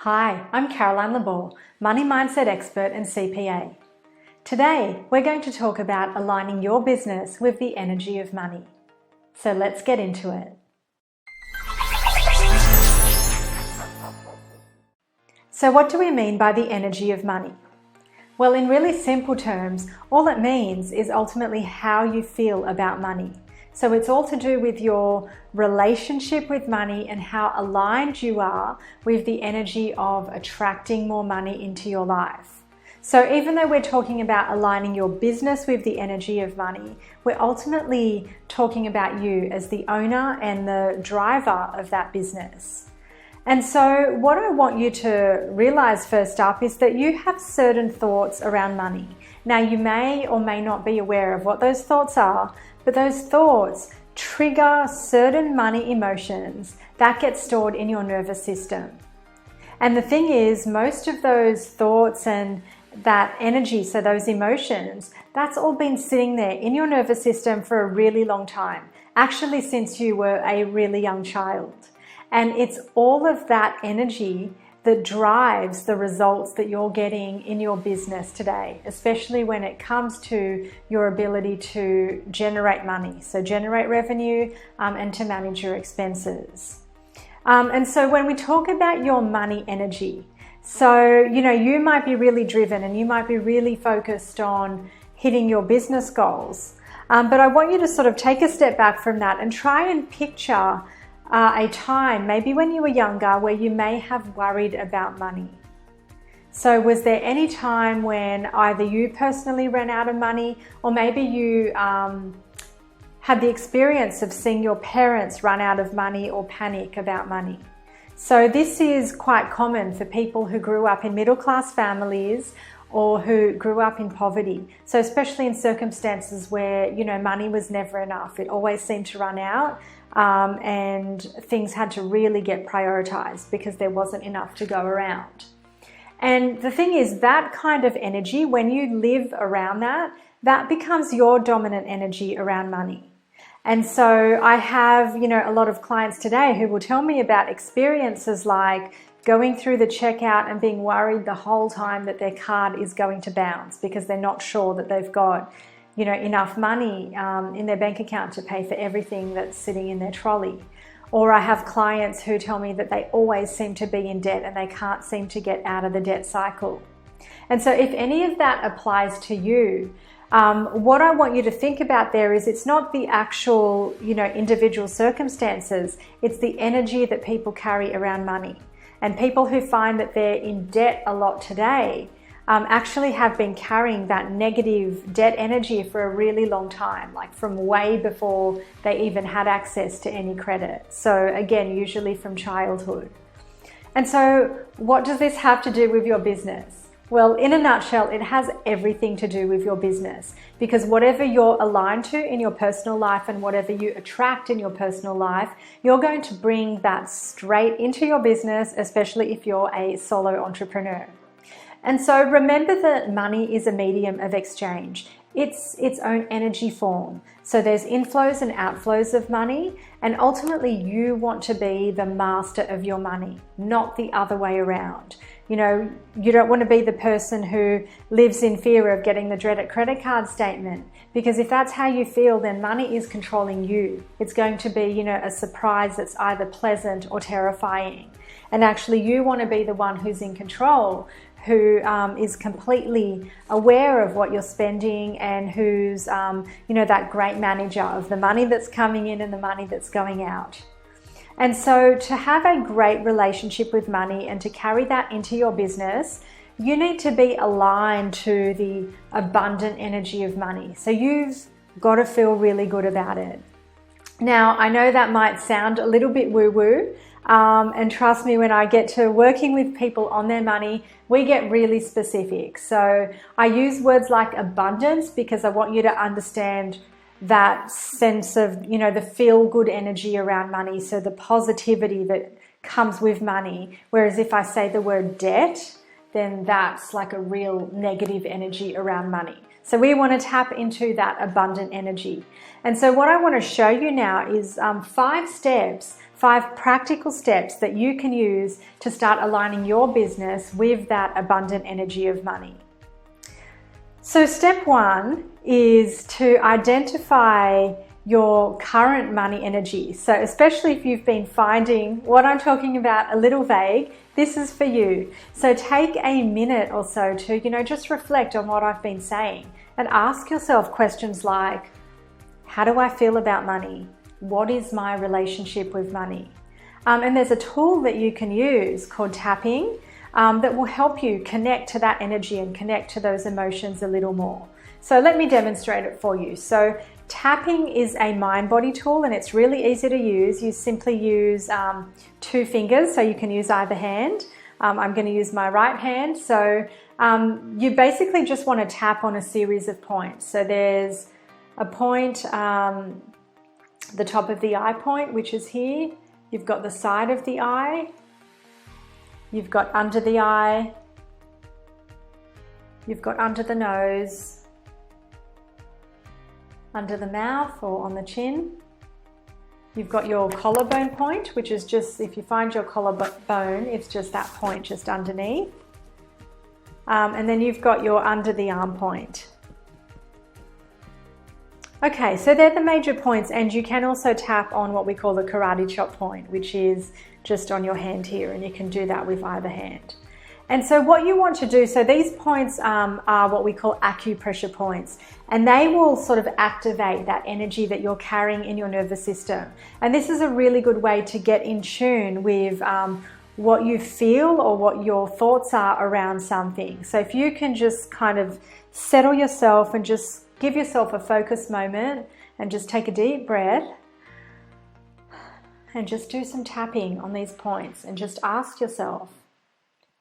Hi, I'm Caroline Labor, money mindset expert and CPA. Today, we're going to talk about aligning your business with the energy of money. So let's get into it. So what do we mean by the energy of money? Well, in really simple terms, all it means is ultimately how you feel about money. So it's all to do with your relationship with money and how aligned you are with the energy of attracting more money into your life. So even though we're talking about aligning your business with the energy of money, we're ultimately talking about you as the owner and the driver of that business. And so what I want you to realize first up is that you have certain thoughts around money. Now you may or may not be aware of what those thoughts are, but those thoughts trigger certain money emotions that get stored in your nervous system. And the thing is, most of those thoughts and that energy, so those emotions, that's all been sitting there in your nervous system for a really long time, actually since you were a really young child. And it's all of that energy that drives the results that you're getting in your business today, especially when it comes to your ability to generate money, so generate revenue and to manage your expenses. And so when we talk about your money energy, so you might be really driven and you might be really focused on hitting your business goals, but I want you to sort of take a step back from that and try and picture a time, maybe when you were younger, where you may have worried about money. So was there any time when either you personally ran out of money, or maybe you had the experience of seeing your parents run out of money or panic about money? So this is quite common for people who grew up in middle-class families or who grew up in poverty. So especially in circumstances where, money was never enough. It always seemed to run out. And things had to really get prioritized because there wasn't enough to go around. And the thing is, that kind of energy, when you live around that becomes your dominant energy around money. And so I have, a lot of clients today who will tell me about experiences like going through the checkout and being worried the whole time that their card is going to bounce because they're not sure that they've got enough money in their bank account to pay for everything that's sitting in their trolley. Or I have clients who tell me that they always seem to be in debt and they can't seem to get out of the debt cycle. And so if any of that applies to you, what I want you to think about there is it's not the actual, individual circumstances, it's the energy that people carry around money. And people who find that they're in debt a lot today, actually have been carrying that negative debt energy for a really long time, like from way before they even had access to any credit. So again, usually from childhood. And so what does this have to do with your business? Well, in a nutshell, it has everything to do with your business, because whatever you're aligned to in your personal life and whatever you attract in your personal life, you're going to bring that straight into your business, especially if you're a solo entrepreneur. And so remember that money is a medium of exchange. It's its own energy form. So there's inflows and outflows of money, and ultimately you want to be the master of your money, not the other way around. You don't want to be the person who lives in fear of getting the dreaded credit card statement, because if that's how you feel, then money is controlling you. It's going to be, a surprise that's either pleasant or terrifying. And actually you want to be the one who's in control, who is completely aware of what you're spending and who's, that great manager of the money that's coming in and the money that's going out. And so to have a great relationship with money and to carry that into your business, you need to be aligned to the abundant energy of money. So you've got to feel really good about it. Now, I know that might sound a little bit woo-woo, and trust me, when I get to working with people on their money, we get really specific. So I use words like abundance because I want you to understand that sense of, the feel-good energy around money, so the positivity that comes with money. Whereas if I say the word debt, then that's like a real negative energy around money. So we want to tap into that abundant energy. And so what I want to show you now is 5 steps 5 practical steps that you can use to start aligning your business with that abundant energy of money. So step 1 is to identify your current money energy. So especially if you've been finding what I'm talking about a little vague, this is for you. So take a minute or so to, just reflect on what I've been saying and ask yourself questions like, how do I feel about money? What is my relationship with money? And there's a tool that you can use called tapping that will help you connect to that energy and connect to those emotions a little more. So let me demonstrate it for you. So tapping is a mind-body tool and it's really easy to use. You simply use 2 fingers, so you can use either hand. I'm going to use my right hand. So you basically just want to tap on a series of points. So there's a point, the top of the eye point, which is here. You've got the side of the eye. You've got under the eye. You've got under the nose, under the mouth or on the chin. You've got your collarbone point, which is just, if you find your collarbone, it's just that point just underneath. And then you've got your under the arm point. Okay, so they're the major points, and you can also tap on what we call the karate chop point, which is just on your hand here, and you can do that with either hand. And so what you want to do, so these points are what we call acupressure points, and they will sort of activate that energy that you're carrying in your nervous system. And this is a really good way to get in tune with what you feel or what your thoughts are around something. So if you can just kind of settle yourself and just give yourself a focus moment and just take a deep breath and just do some tapping on these points and just ask yourself,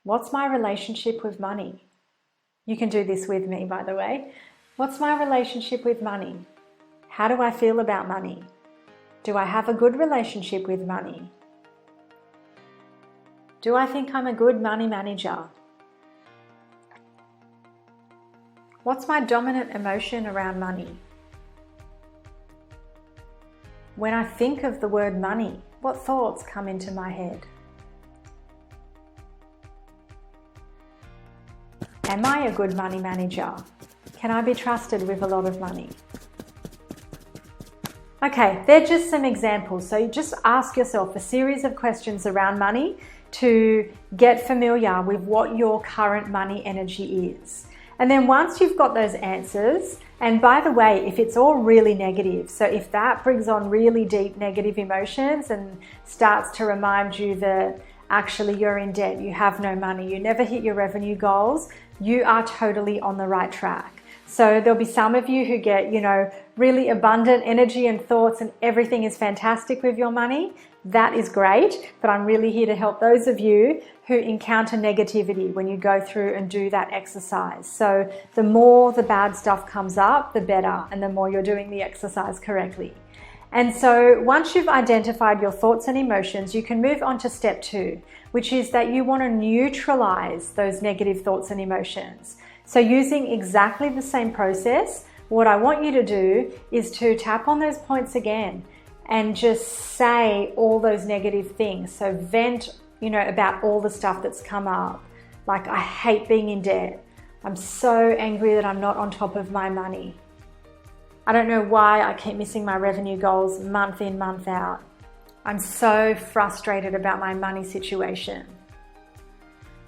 what's my relationship with money? You can do this with me, by the way. What's my relationship with money? How do I feel about money? Do I have a good relationship with money? Do I think I'm a good money manager? What's my dominant emotion around money? When I think of the word money, what thoughts come into my head? Am I a good money manager? Can I be trusted with a lot of money? Okay, they're just some examples. So you just ask yourself a series of questions around money to get familiar with what your current money energy is. And then once you've got those answers, and by the way, if it's all really negative, so if that brings on really deep negative emotions and starts to remind you that actually you're in debt, you have no money, you never hit your revenue goals, you are totally on the right track. So there'll be some of you who get, really abundant energy and thoughts and everything is fantastic with your money. That is great, but I'm really here to help those of you who encounter negativity when you go through and do that exercise. So the more the bad stuff comes up, the better, and the more you're doing the exercise correctly. And so once you've identified your thoughts and emotions, you can move on to step 2, which is that you want to neutralize those negative thoughts and emotions. So using exactly the same process, what I want you to do is to tap on those points again and just say all those negative things. So vent, about all the stuff that's come up. Like, I hate being in debt. I'm so angry that I'm not on top of my money. I don't know why I keep missing my revenue goals month in, month out. I'm so frustrated about my money situation.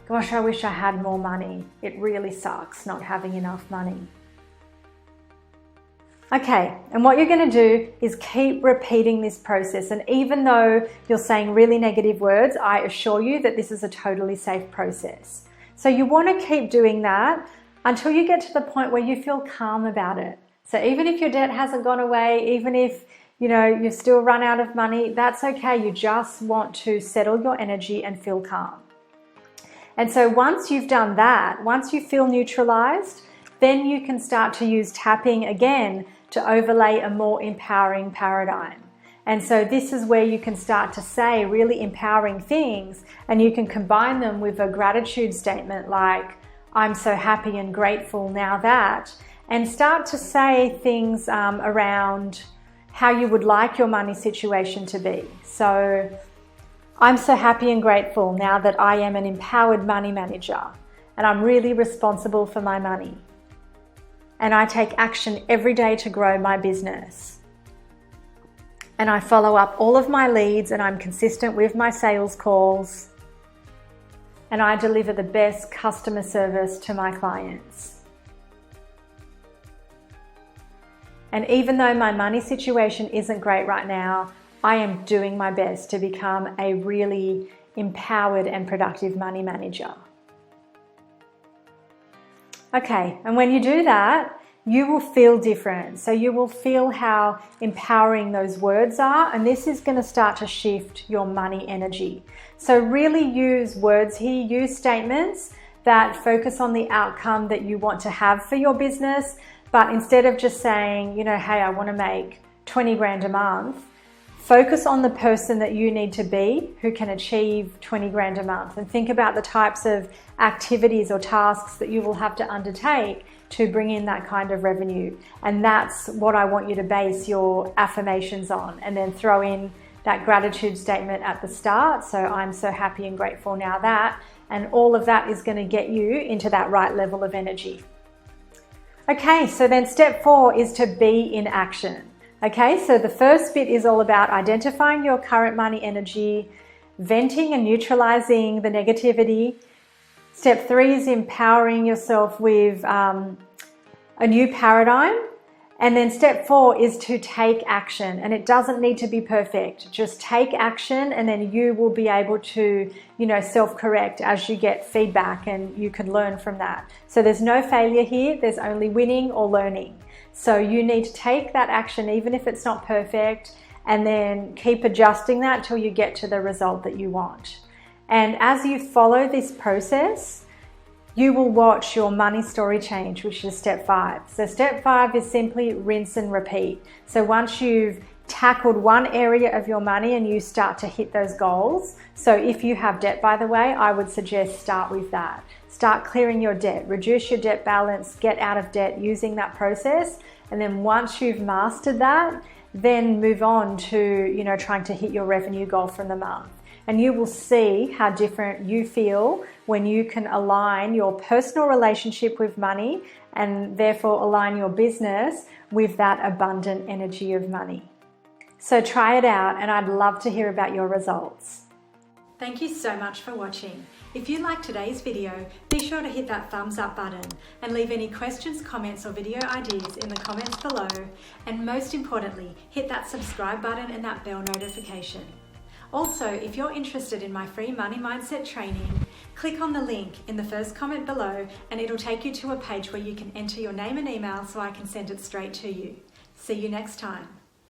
Gosh, I wish I had more money. It really sucks not having enough money. Okay, and what you're going to do is keep repeating this process. And even though you're saying really negative words, I assure you that this is a totally safe process. So you want to keep doing that until you get to the point where you feel calm about it. So even if your debt hasn't gone away, even if you've still run out of money, that's okay. You just want to settle your energy and feel calm. And so once you've done that, once you feel neutralized, then you can start to use tapping again to overlay a more empowering paradigm. And so this is where you can start to say really empowering things, and you can combine them with a gratitude statement like, I'm so happy and grateful now that, and start to say things around how you would like your money situation to be. So I'm so happy and grateful now that I am an empowered money manager and I'm really responsible for my money. And I take action every day to grow my business. And I follow up all of my leads and I'm consistent with my sales calls. And I deliver the best customer service to my clients. And even though my money situation isn't great right now, I am doing my best to become a really empowered and productive money manager. Okay, and when you do that, you will feel different. So you will feel how empowering those words are, and this is going to start to shift your money energy. So really use words here, use statements that focus on the outcome that you want to have for your business. But instead of just saying, hey, I want to make 20 grand a month, focus on the person that you need to be who can achieve 20 grand a month, and think about the types of activities or tasks that you will have to undertake to bring in that kind of revenue. And that's what I want you to base your affirmations on, and then throw in that gratitude statement at the start. So I'm so happy and grateful now that, and all of that is going to get you into that right level of energy. Okay, so then step 4 is to be in action. Okay, so the first bit is all about identifying your current money energy, venting and neutralizing the negativity. Step 3 is empowering yourself with a new paradigm. And then step 4 is to take action, and it doesn't need to be perfect. Just take action, and then you will be able to, self-correct as you get feedback, and you can learn from that. So there's no failure here. There's only winning or learning. So you need to take that action, even if it's not perfect, and then keep adjusting that till you get to the result that you want. And as you follow this process, you will watch your money story change, which is step 5. So step 5 is simply rinse and repeat. So once you've tackled one area of your money and you start to hit those goals, so if you have debt, by the way, I would suggest start with that. Start clearing your debt, reduce your debt balance, get out of debt using that process. And then once you've mastered that, then move on to, trying to hit your revenue goal from the month. And you will see how different you feel when you can align your personal relationship with money and therefore align your business with that abundant energy of money. So try it out, and I'd love to hear about your results. Thank you so much for watching. If you liked today's video, be sure to hit that thumbs up button and leave any questions, comments or video ideas in the comments below. And most importantly, hit that subscribe button and that bell notification. Also, if you're interested in my free money mindset training, click on the link in the first comment below and it'll take you to a page where you can enter your name and email so I can send it straight to you. See you next time.